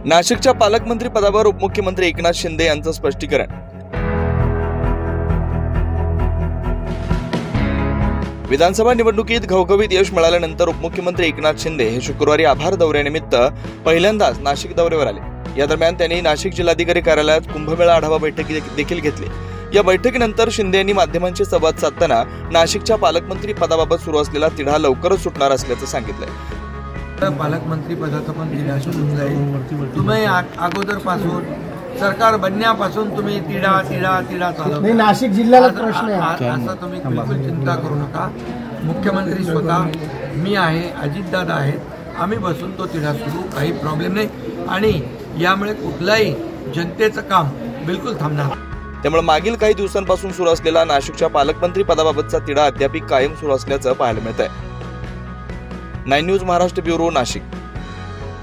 नाशिकच्या पालकमंत्री पदावर उपमुख्यमंत्री एकनाथ शिंदे यांचं स्पष्टीकरण। विधानसभा निवडणुकीत घवघवीत यश मिळाल्यानंतर उपमुख्यमंत्री एकनाथ शिंदे हे शुक्रवारी आभार दौऱ्यानिमित्त पहिल्यांदाच नाशिक दौऱ्यावर आले। या दरम्यान त्यांनी नाशिक जिल्हाधिकारी कार्यालयात कुंभमेळा आढावा बैठक देखील घेतली। या बैठकीनंतर शिंदे यांनी माध्यमांशी संवाद साधताना नाशिकच्या पालकमंत्री पदाबाबत सुरू असलेला तिढा लवकरच सुटणार असल्याचं सांगितलंय। पालकमंत्री पदाचा पण तिढा सुटून जाईल। तुम्ही अगोदरपासून सरकार बनण्यापासून तुम्ही तिढा चालवता। नाशिक जिल्ह्याला प्रश्न आहे असं तुम्ही बिलकुल चिंता करू नका। मुख्यमंत्री स्वतः, मी आहे, अजितदादा आहेत, आम्ही बसून तो तिढा सुरू, काही प्रॉब्लेम नाही आणि यामुळे कुठलाही जनतेचं काम बिलकुल थांबणार। त्यामुळे मागील काही दिवसांपासून सुरू असलेला नाशिकच्या पालकमंत्री पदाबाबतचा तिढा अद्याप कायम सुरू असल्याचं पाहायला मिळत आहे। 9 न्यूज महाराष्ट्र ब्युरो, नाशिक।